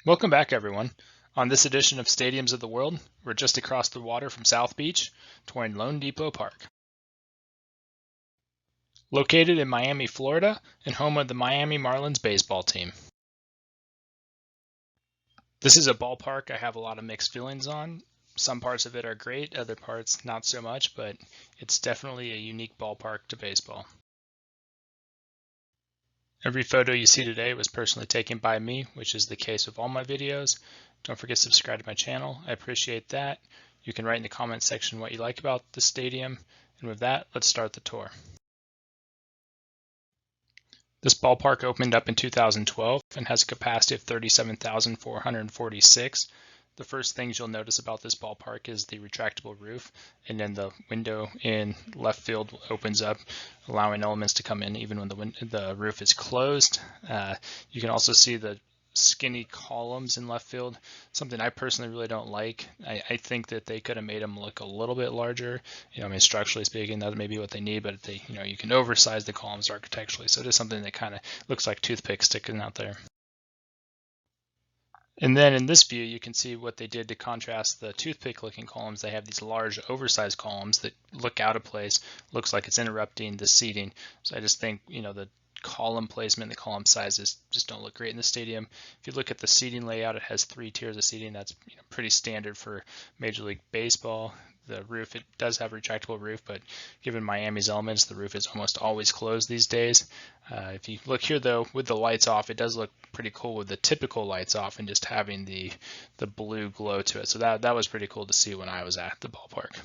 Welcome back, everyone. On this edition of Stadiums of the World, we're just across the water from South Beach, touring LoanDepot Park. Located in Miami, Florida, and home of the Miami Marlins baseball team. This is a ballpark I have a lot of mixed feelings on. Some parts of it are great, other parts not so much, but it's definitely a unique ballpark to baseball. Every photo you see today was personally taken by me, which is the case with all my videos. Don't forget to subscribe to my channel. I appreciate that. You can write in the comment section what you like about the stadium. And with that, let's start the tour. This ballpark opened up in 2012 and has a capacity of 37,446. The first things you'll notice about this ballpark is the retractable roof, and then the window in left field opens up, allowing elements to come in even when the roof is closed. You can also see the skinny columns in left field, something I personally really don't like. I think that they could have made them look a little bit larger. I mean, structurally speaking, that may be what they need, but you can oversize the columns architecturally. So it is something that kind of looks like toothpicks sticking out there. And then in this view, you can see what they did to contrast the toothpick looking columns. They have these large oversized columns that look out of place, looks like it's interrupting the seating. So I just think, the column placement, the column sizes just don't look great in the stadium. If you look at the seating layout, it has 3 tiers of seating. That's pretty standard for Major League Baseball. The roof, it does have a retractable roof, but given Miami's elements, the roof is almost always closed these days. If you look here, though, with the lights off, it does look pretty cool with the typical lights off and just having the blue glow to it. So that was pretty cool to see when I was at the ballpark.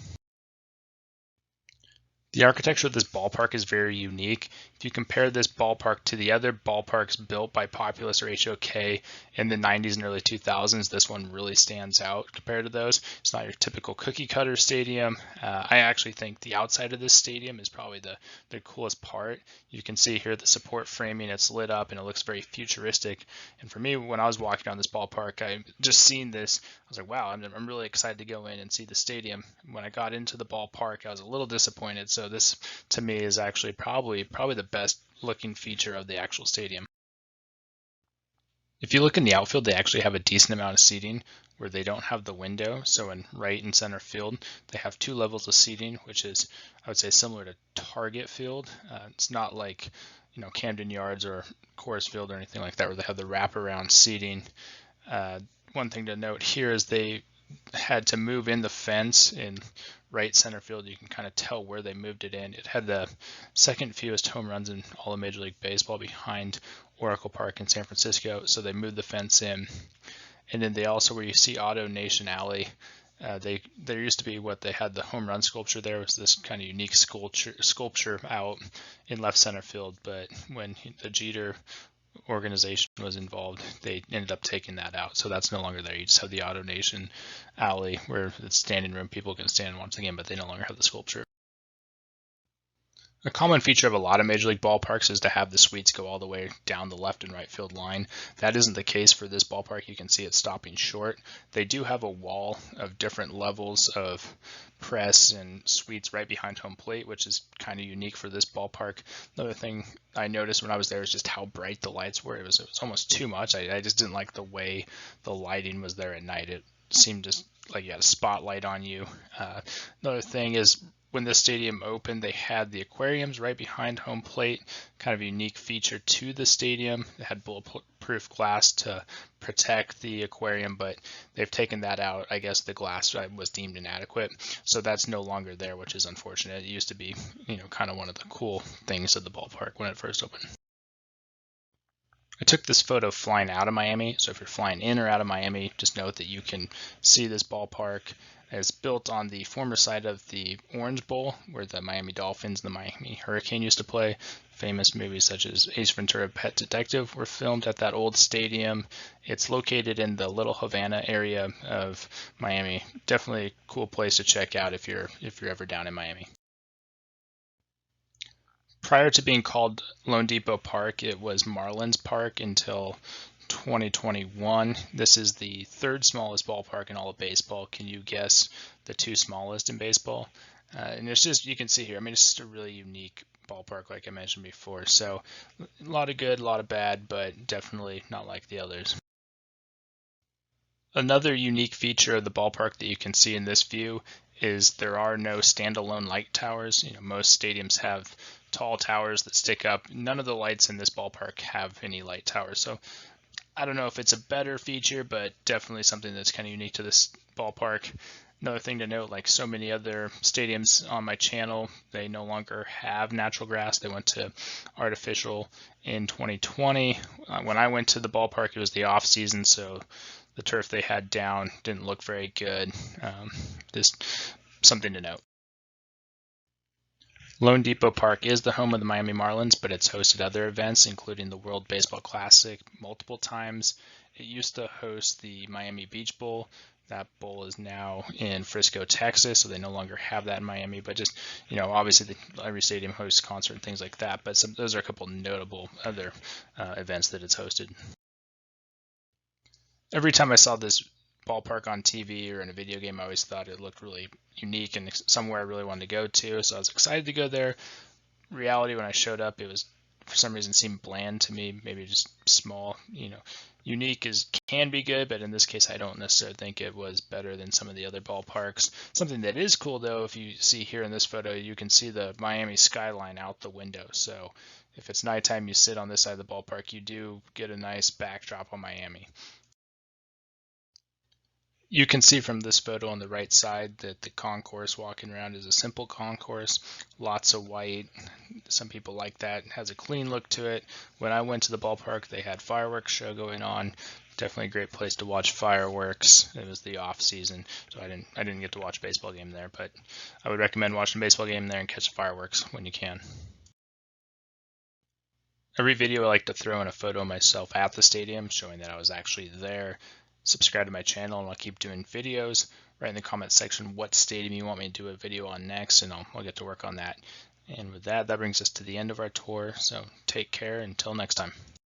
The architecture of this ballpark is very unique. If you compare this ballpark to the other ballparks built by Populous or HOK in the 90s and early 2000s, this one really stands out compared to those. It's not your typical cookie cutter stadium. I actually think the outside of this stadium is probably the coolest part. You can see here the support framing, it's lit up and it looks very futuristic. And for me, when I was walking around this ballpark, I just seen this, I was like, wow, I'm really excited to go in and see the stadium. When I got into the ballpark, I was a little disappointed. So this, to me, is actually probably the best looking feature of the actual stadium. If you look in the outfield, they actually have a decent amount of seating where they don't have the window. So in right and center field, they have 2 levels of seating, which is, I would say, similar to Target Field. It's not like, Camden Yards or Coors Field or anything like that, where they have the wraparound seating. One thing to note here is they had to move in the fence in right center field. You can kind of tell where they moved it in. It had the second fewest home runs in all of Major League Baseball behind Oracle Park in San Francisco. So they moved the fence in. And then they also, where you see Auto Nation Alley, there used to be what they had the home run sculpture. There was this kind of unique sculpture out in left center field. But when the Jeter organization was involved, they ended up taking that out. So that's no longer there. You just have the Auto Nation Alley where it's standing room. People can stand and watch the game, but they no longer have the sculpture. A common feature of a lot of Major League ballparks is to have the suites go all the way down the left and right field line. That isn't the case for this ballpark. You can see it stopping short. They do have a wall of different levels of press and suites right behind home plate, which is kind of unique for this ballpark. Another thing I noticed when I was there is just how bright the lights were. It was almost too much. I just didn't like the way the lighting was there at night. It seemed just like you had a spotlight on you. Another thing is, when the stadium opened, they had the aquariums right behind home plate, kind of a unique feature to the stadium. It had bulletproof glass to protect the aquarium, but they've taken that out. I guess the glass was deemed inadequate, so that's no longer there, which is unfortunate. It used to be, kind of one of the cool things of the ballpark when it first opened. I took this photo flying out of Miami, so if you're flying in or out of Miami, just note that you can see this ballpark. It's built on the former site of the Orange Bowl, where the Miami Dolphins and the Miami Hurricane used to play. Famous movies such as Ace Ventura: Pet Detective were filmed at that old stadium. It's located in the Little Havana area of Miami. Definitely a cool place to check out if you're ever down in Miami. Prior to being called LoanDepot Park, it was Marlins Park until 2021. This is the 3rd smallest ballpark in all of baseball. Can you guess the 2 smallest in baseball? And it's just, you can see here, I mean, it's just a really unique ballpark, like I mentioned before. So a lot of good, a lot of bad, but definitely not like the others. Another unique feature of the ballpark that you can see in this view is there are no standalone light towers. Most stadiums have tall towers that stick up. None of the lights in this ballpark have any light towers. So I don't know if it's a better feature, but definitely something that's kind of unique to this ballpark. Another thing to note, like so many other stadiums on my channel, they no longer have natural grass. They went to artificial in 2020. When I went to the ballpark, it was the off season, so the turf they had down didn't look very good. Just something to note. LoanDepot Park is the home of the Miami Marlins, but it's hosted other events, including the World Baseball Classic multiple times. It used to host the Miami Beach Bowl. That bowl is now in Frisco, Texas, so they no longer have that in Miami. But just, obviously every stadium hosts concert and things like that. But those are a couple notable other events that it's hosted. Every time I saw this ballpark on TV or in a video game, I always thought it looked really unique and somewhere I really wanted to go to. So I was excited to go there. Reality, when I showed up, it was for some reason seemed bland to me, maybe just small. Unique can be good, but in this case, I don't necessarily think it was better than some of the other ballparks. Something that is cool, though, if you see here in this photo, you can see the Miami skyline out the window. So if it's nighttime, you sit on this side of the ballpark, you do get a nice backdrop on Miami. You can see from this photo on the right side that the concourse walking around is a simple concourse, lots of white. Some people like that. It has a clean look to it. When I went to the ballpark, they had fireworks show going on. Definitely a great place to watch fireworks. It was the off season, so I didn't get to watch a baseball game there, but I would recommend watching a baseball game there and catch the fireworks when you can. Every video I like to throw in a photo of myself at the stadium showing that I was actually there. Subscribe to my channel and I'll keep doing videos. Write in the comment section what stadium you want me to do a video on next, and I'll get to work on that. And with that brings us to the end of our tour. So take care until next time.